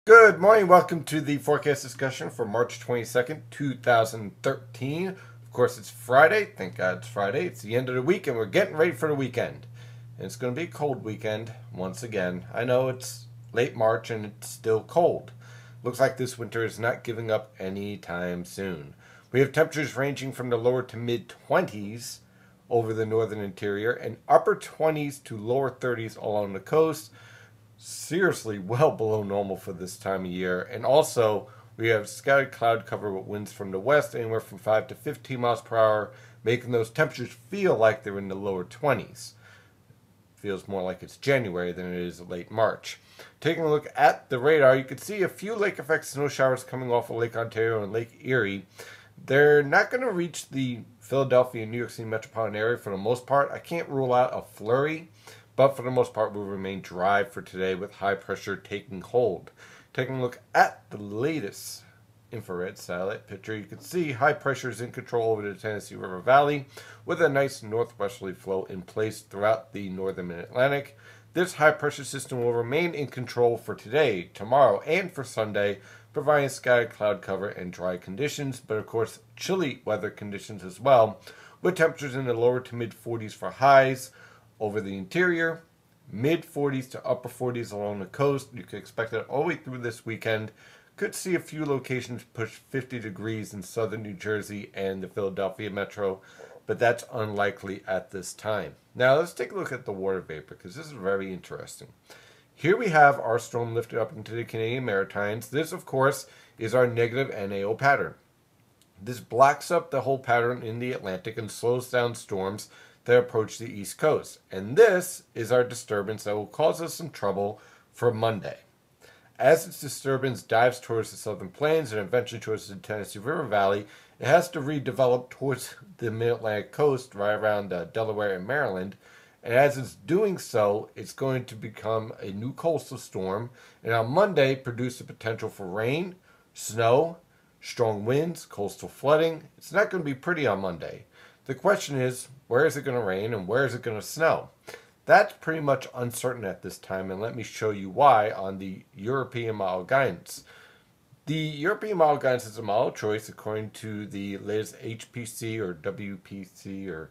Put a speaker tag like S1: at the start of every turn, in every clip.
S1: Good morning. Welcome to the forecast discussion for March 22nd, 2013. Of course, it's Friday. Thank God it's Friday. It's the end of the week, and we're getting ready for the weekend. And it's going to be a cold weekend once again. I know it's late March and it's still cold. Looks like this winter is not giving up any time soon. We have temperatures ranging from the lower to mid 20s over the northern interior and upper 20s to lower 30s along the coast. Seriously well below normal for this time of year. And also, we have scattered cloud cover with winds from the west anywhere from 5 to 15 miles per hour, making those temperatures feel like they're in the lower 20s. Feels more like it's January than it is late March. Taking a look at the radar, you can see a few lake effect snow showers coming off of Lake Ontario and Lake Erie. They're not going to reach the Philadelphia and New York City metropolitan area for the most part. I can't rule out a flurry, but for the most part will remain dry for today with high pressure taking hold. Taking a look at the latest infrared satellite picture, you can see high pressure is in control over the Tennessee River Valley with a nice northwesterly flow in place throughout the northern mid-Atlantic. This high pressure system will remain in control for today, tomorrow, and for Sunday, providing scattered cloud cover and dry conditions, but of course chilly weather conditions as well, with temperatures in the lower to mid 40s for highs over the interior, mid 40s to upper 40s along the coast. You can expect that all the way through this weekend. Could see a few locations push 50 degrees in southern New Jersey and the Philadelphia metro, but that's unlikely at this time. Now let's take a look at the water vapor, because this is very interesting. Here we have our storm lifted up into the Canadian Maritimes. This, of course, is our negative NAO pattern. This blocks up the whole pattern in the Atlantic and slows down storms that approach the East Coast. And this is our disturbance that will cause us some trouble for Monday. As its disturbance dives towards the southern plains and eventually towards the Tennessee River Valley, it has to redevelop towards the mid-Atlantic coast right around Delaware and Maryland. And as it's doing so, it's going to become a new coastal storm, and on Monday produce the potential for rain, snow, strong winds, coastal flooding. It's not going to be pretty on Monday. The question is, where is it going to rain and where is it going to snow? That's pretty much uncertain at this time, and let me show you why on the European model guidance. The European model guidance is a model choice according to the latest HPC or WPC or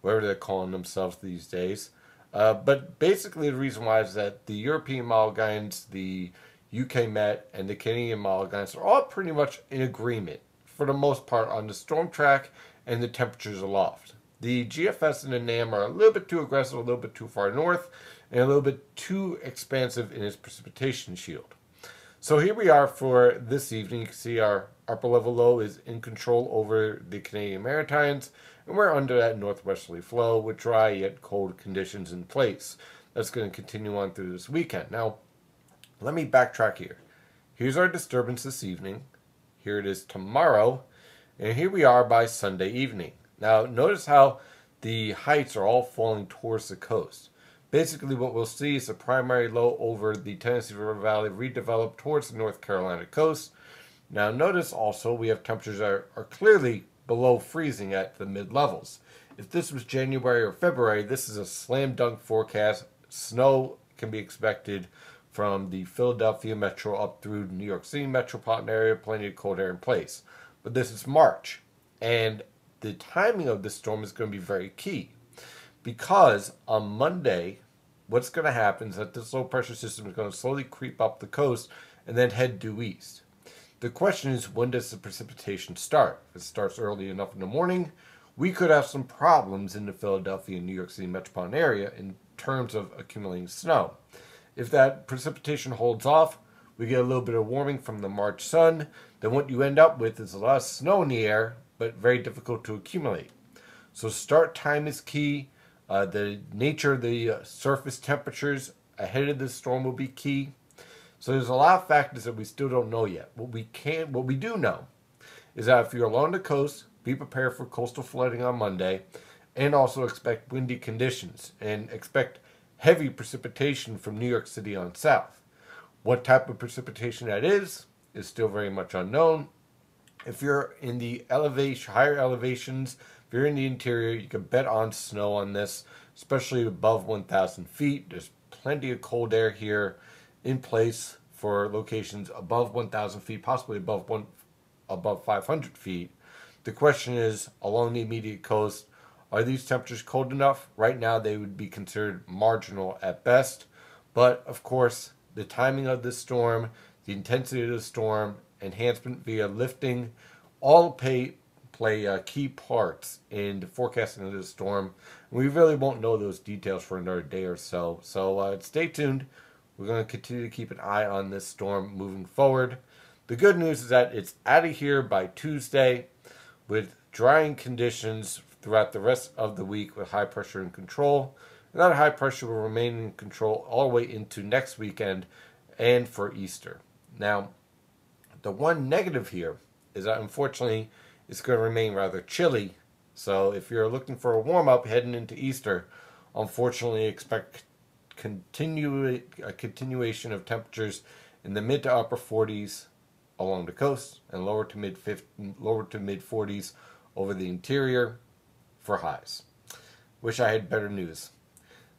S1: whatever they're calling themselves these days. But basically the reason why is that the European model guidance, the UK Met, and the Canadian model guidance are all pretty much in agreement for the most part on the storm track and the temperatures aloft. The GFS and the NAM are a little bit too aggressive, a little bit too far north, and a little bit too expansive in its precipitation shield. So here we are for this evening. You can see our upper level low is in control over the Canadian Maritimes, and we're under that northwesterly flow with dry yet cold conditions in place. That's going to continue on through this weekend. Now, let me backtrack here. Here's our disturbance this evening. Here it is tomorrow, and here we are by Sunday evening. Now, notice how the heights are all falling towards the coast. Basically, what we'll see is a primary low over the Tennessee River Valley redevelop towards the North Carolina coast. Now, notice also we have temperatures that are clearly below freezing at the mid-levels. If this was January or February, this is a slam dunk forecast. Snow can be expected from the Philadelphia metro up through New York City metropolitan area, plenty of cold air in place. But this is March, and the timing of this storm is going to be very key, because on Monday, what's going to happen is that this low pressure system is going to slowly creep up the coast and then head due east. The question is, when does the precipitation start? If it starts early enough in the morning, we could have some problems in the Philadelphia and New York City metropolitan area in terms of accumulating snow. If that precipitation holds off, we get a little bit of warming from the March sun, then what you end up with is a lot of snow in the air, but very difficult to accumulate. So start time is key. The nature of the surface temperatures ahead of the storm will be key. So there's a lot of factors that we still don't know yet. What we do know is that if you're along the coast, be prepared for coastal flooding on Monday, and also expect windy conditions and expect heavy precipitation from New York City on south. What type of precipitation that is still very much unknown. If you're in the higher elevations, if you're in the interior, you can bet on snow on this, especially above 1,000 feet. There's plenty of cold air here in place for locations above 1,000 feet, possibly above 500 feet. The question is, along the immediate coast, are these temperatures cold enough? Right now, they would be considered marginal at best. But, of course, the timing of the storm, the intensity of the storm, enhancement via lifting, all play key parts in the forecasting of the storm. We really won't know those details for another day or so. So stay tuned. We're going to continue to keep an eye on this storm moving forward. The good news is that it's out of here by Tuesday with drying conditions throughout the rest of the week with high pressure in control. And that high pressure will remain in control all the way into next weekend and for Easter. Now, the one negative here is that unfortunately it's going to remain rather chilly. So if you're looking for a warm-up heading into Easter, unfortunately expect a continuation of temperatures in the mid to upper 40s along the coast and lower to mid 40s over the interior for highs. Wish I had better news.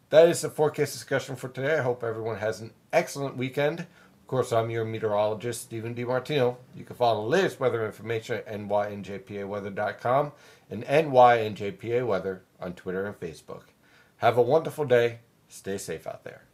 S1: That is the forecast discussion for today. I hope everyone has an excellent weekend. Of course, I'm your meteorologist, Stephen DiMartino. You can follow the latest weather information at nynjpaweather.com and nynjpaweather on Twitter and Facebook. Have a wonderful day. Stay safe out there.